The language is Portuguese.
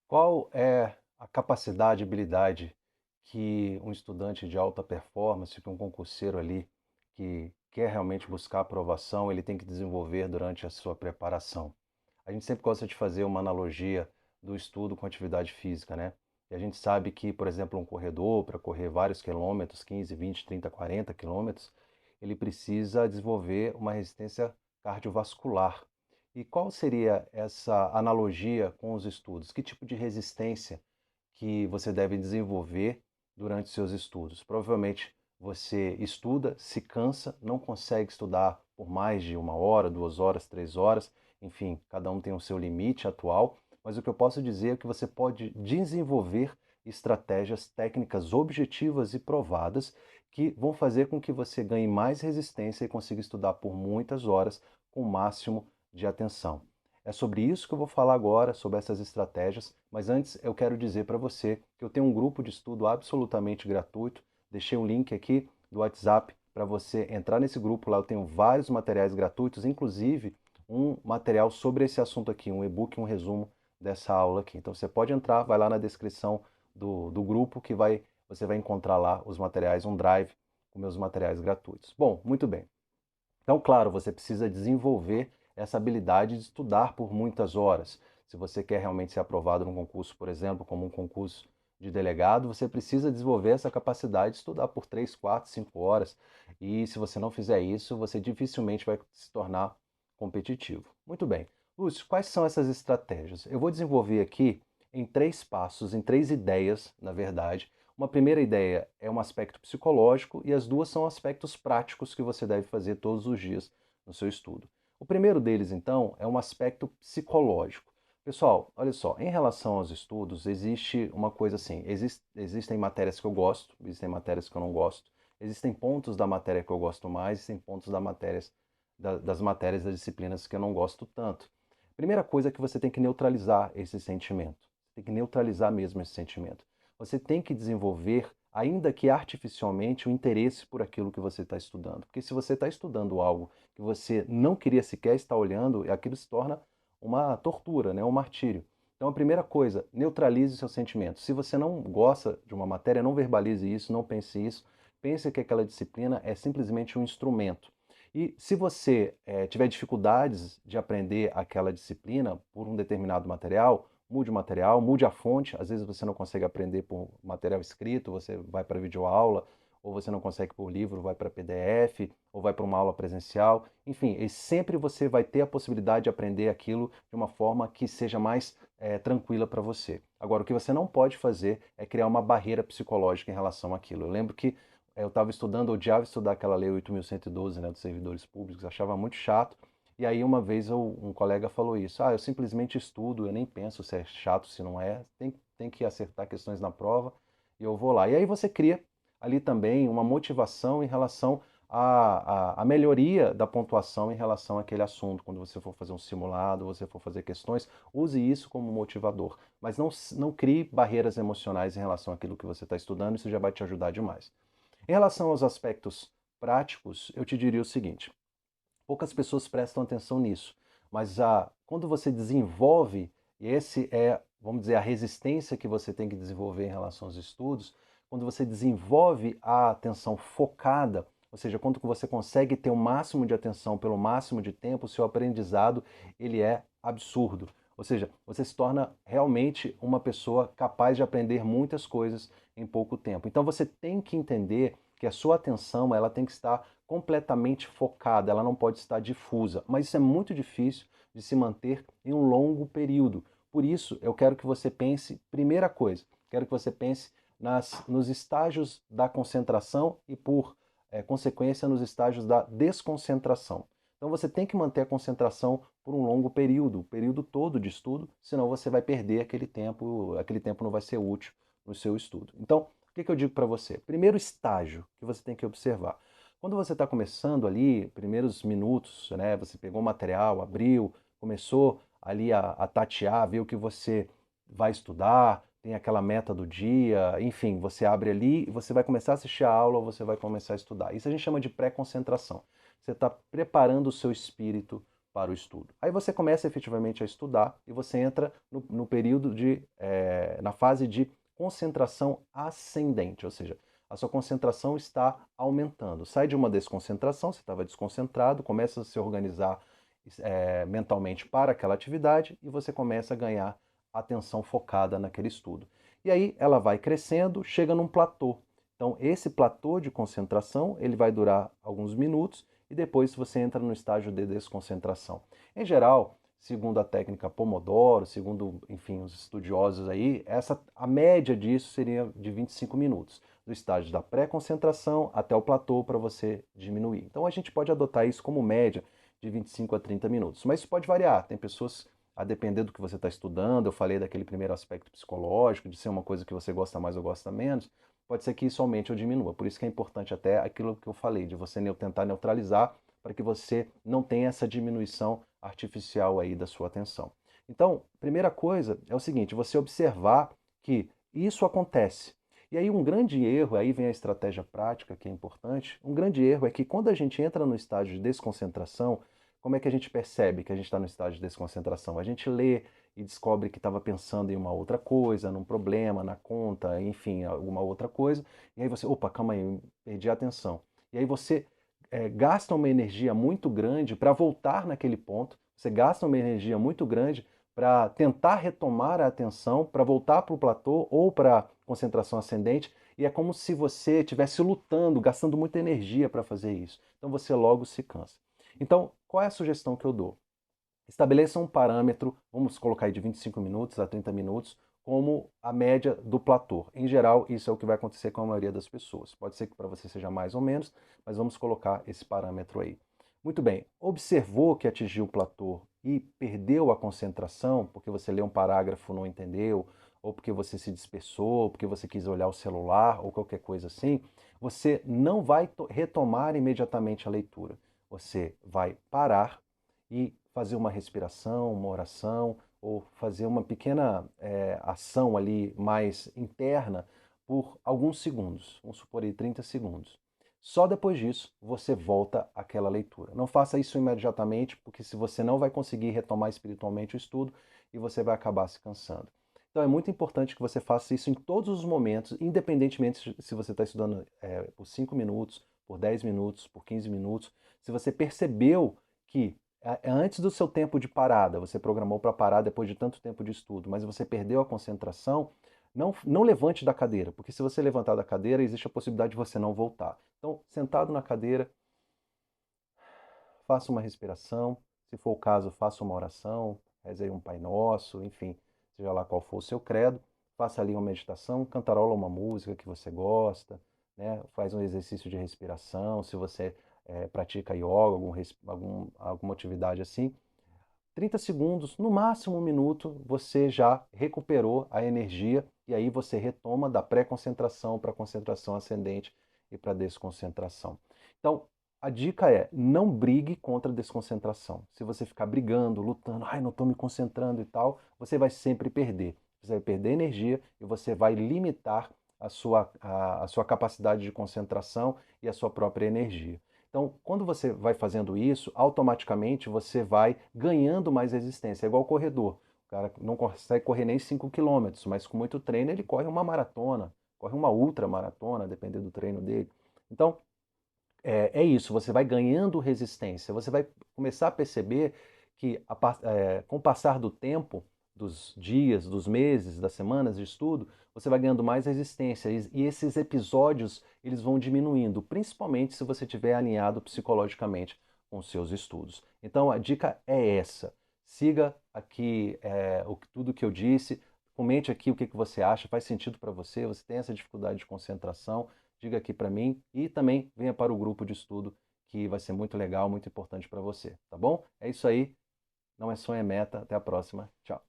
Qual é a capacidade, habilidade que um estudante de alta performance, que um concurseiro ali que quer realmente buscar aprovação, ele tem que desenvolver durante a sua preparação? A gente sempre gosta de fazer uma analogia do estudo com atividade física, né? E a gente sabe que, por exemplo, um corredor, para correr vários quilômetros, 15, 20, 30, 40 quilômetros, ele precisa desenvolver uma resistência cardiovascular. E qual seria essa analogia com os estudos? Que tipo de resistência que você deve desenvolver durante seus estudos? Provavelmente você estuda, se cansa, não consegue estudar por mais de 1 hora, 2 horas, 3 horas, enfim, cada um tem o seu limite atual, mas o que eu posso dizer é que você pode desenvolver estratégias técnicas objetivas e provadas que vão fazer com que você ganhe mais resistência e consiga estudar por muitas horas com o máximo de atenção. É sobre isso que eu vou falar agora, sobre essas estratégias, mas antes eu quero dizer para você que eu tenho um grupo de estudo absolutamente gratuito. Deixei um link aqui do WhatsApp para você entrar nesse grupo. Lá eu tenho vários materiais gratuitos, inclusive um material sobre esse assunto aqui, um e-book, um resumo dessa aula aqui. Então você pode entrar, vai lá na descrição do grupo que você vai encontrar lá os materiais, um drive com meus materiais gratuitos. Bom, muito bem. Então, claro, você precisa desenvolver essa habilidade de estudar por muitas horas. Se você quer realmente ser aprovado num concurso, por exemplo, como um concurso de delegado, você precisa desenvolver essa capacidade de estudar por 3, 4, 5 horas. E se você não fizer isso, você dificilmente vai se tornar competitivo. Muito bem. Lúcio, quais são essas estratégias? Eu vou desenvolver aqui em 3 passos, em 3 ideias, na verdade. Uma primeira ideia é um aspecto psicológico e as duas são aspectos práticos que você deve fazer todos os dias no seu estudo. O primeiro deles, então, é um aspecto psicológico. Pessoal, olha só, em relação aos estudos, existe uma coisa assim: existem matérias que eu gosto, existem matérias que eu não gosto, existem pontos da matéria que eu gosto mais, existem pontos das matérias, das disciplinas que eu não gosto tanto. Primeira coisa é que você tem que neutralizar esse sentimento. Tem que neutralizar mesmo esse sentimento. Você tem que desenvolver, ainda que artificialmente, o interesse por aquilo que você está estudando. Porque se você está estudando algo que você não queria sequer estar olhando, aquilo se torna uma tortura, né? Um martírio. Então, a primeira coisa, neutralize seus sentimentos. Se você não gosta de uma matéria, não verbalize isso, não pense isso. Pense que aquela disciplina é simplesmente um instrumento. E se você tiver dificuldades de aprender aquela disciplina por um determinado material, mude o material, mude a fonte. Às vezes você não consegue aprender por material escrito, você vai para videoaula, ou você não consegue por livro, vai para PDF, ou vai para uma aula presencial. Enfim, e sempre você vai ter a possibilidade de aprender aquilo de uma forma que seja mais tranquila para você. Agora, o que você não pode fazer é criar uma barreira psicológica em relação àquilo. Eu lembro que eu estava estudando, eu odiava estudar aquela lei 8.112, né, dos servidores públicos, achava muito chato. E aí uma vez um colega falou isso: eu simplesmente estudo, eu nem penso se é chato, se não é, tem que acertar questões na prova e eu vou lá. E aí você cria ali também uma motivação em relação à melhoria da pontuação em relação àquele assunto. Quando você for fazer um simulado, você for fazer questões, use isso como motivador. Mas não crie barreiras emocionais em relação àquilo que você está estudando, isso já vai te ajudar demais. Em relação aos aspectos práticos, eu te diria o seguinte: poucas pessoas prestam atenção nisso, mas quando você desenvolve, e esse é, vamos dizer, a resistência que você tem que desenvolver em relação aos estudos, quando você desenvolve a atenção focada, ou seja, quando você consegue ter o máximo de atenção pelo máximo de tempo, o seu aprendizado ele é absurdo. Ou seja, você se torna realmente uma pessoa capaz de aprender muitas coisas em pouco tempo. Então você tem que entender que a sua atenção ela tem que estar completamente focada, ela não pode estar difusa. Mas isso é muito difícil de se manter em um longo período. Por isso, eu quero que você pense, primeira coisa, quero que você pense nos estágios da concentração e, por consequência, nos estágios da desconcentração. Então você tem que manter a concentração por um longo período, o período todo de estudo, senão você vai perder aquele tempo não vai ser útil no seu estudo. Então, o que eu digo para você? Primeiro estágio que você tem que observar. Quando você está começando ali, primeiros minutos, né, você pegou o material, abriu, começou ali a tatear, ver o que você vai estudar, tem aquela meta do dia, enfim, você abre ali e você vai começar a assistir a aula ou você vai começar a estudar. Isso a gente chama de pré-concentração. Você está preparando o seu espírito para o estudo. Aí você começa efetivamente a estudar e você entra no período na fase de concentração ascendente, ou seja, a sua concentração está aumentando. Sai de uma desconcentração, você estava desconcentrado, começa a se organizar mentalmente para aquela atividade e você começa a ganhar atenção focada naquele estudo. E aí ela vai crescendo, chega num platô. Então esse platô de concentração ele vai durar alguns minutos e depois você entra no estágio de desconcentração. Em geral, segundo a técnica Pomodoro, segundo, enfim, os estudiosos aí, a média disso seria de 25 minutos, do estágio da pré-concentração até o platô para você diminuir. Então a gente pode adotar isso como média de 25 a 30 minutos, mas isso pode variar. Tem pessoas, a depender do que você está estudando, eu falei daquele primeiro aspecto psicológico, de ser uma coisa que você gosta mais ou gosta menos, pode ser que isso aumente ou diminua. Por isso que é importante até aquilo que eu falei, de você tentar neutralizar para que você não tenha essa diminuição artificial aí da sua atenção. Então, primeira coisa é o seguinte, você observar que isso acontece. E aí um grande erro, aí vem a estratégia prática que é importante, um grande erro é que quando a gente entra no estágio de desconcentração, como é que a gente percebe que a gente está no estágio de desconcentração? A gente lê e descobre que estava pensando em uma outra coisa, num problema, na conta, enfim, alguma outra coisa, e aí você, opa, calma aí, perdi a atenção. E aí você gasta uma energia muito grande para voltar naquele ponto, você gasta uma energia muito grande para tentar retomar a atenção, para voltar para o platô ou para a concentração ascendente, e é como se você estivesse lutando, gastando muita energia para fazer isso. Então você logo se cansa. Então, qual é a sugestão que eu dou? Estabeleça um parâmetro, vamos colocar aí de 25 minutos a 30 minutos, como a média do platô. Em geral, isso é o que vai acontecer com a maioria das pessoas. Pode ser que para você seja mais ou menos, mas vamos colocar esse parâmetro aí. Muito bem, observou que atingiu o platô e perdeu a concentração, porque você leu um parágrafo e não entendeu, ou porque você se dispersou, ou porque você quis olhar o celular, ou qualquer coisa assim, você não vai retomar imediatamente a leitura. Você vai parar e fazer uma respiração, uma oração, ou fazer uma pequena ação ali mais interna por alguns segundos, vamos supor aí 30 segundos. Só depois disso você volta àquela leitura. Não faça isso imediatamente, porque se você não vai conseguir retomar espiritualmente o estudo e você vai acabar se cansando. Então é muito importante que você faça isso em todos os momentos, independentemente se você está estudando por 5 minutos, por 10 minutos, por 15 minutos. Se você percebeu que antes do seu tempo de parada, você programou para parar depois de tanto tempo de estudo, mas você perdeu a concentração, não levante da cadeira, porque se você levantar da cadeira, existe a possibilidade de você não voltar. Então, sentado na cadeira, faça uma respiração, se for o caso, faça uma oração, reze aí um Pai Nosso, enfim, seja lá qual for o seu credo, faça ali uma meditação, cantarola uma música que você gosta, né? Faz um exercício de respiração, se você pratica yoga, alguma atividade assim, 30 segundos, no máximo um minuto, você já recuperou a energia e aí você retoma da pré-concentração para a concentração ascendente e para a desconcentração. Então, a dica é, não brigue contra a desconcentração. Se você ficar brigando, lutando, ai, não estou me concentrando e tal, você vai sempre perder. Você vai perder energia e você vai limitar a sua capacidade de concentração e a sua própria energia. Então, quando você vai fazendo isso, automaticamente você vai ganhando mais resistência. É igual o corredor. O cara não consegue correr nem 5 quilômetros, mas com muito treino ele corre uma maratona, corre uma ultramaratona, dependendo do treino dele. Então, é isso, você vai ganhando resistência. Você vai começar a perceber que, com o passar do tempo, dos dias, dos meses, das semanas de estudo, você vai ganhando mais resistência e esses episódios eles vão diminuindo, principalmente se você estiver alinhado psicologicamente com os seus estudos. Então a dica é essa: siga aqui tudo que eu disse, comente aqui o que você acha, faz sentido para você, você tem essa dificuldade de concentração, diga aqui para mim e também venha para o grupo de estudo que vai ser muito legal, muito importante para você, tá bom? É isso aí, não é sonho, é meta. Até a próxima. Tchau.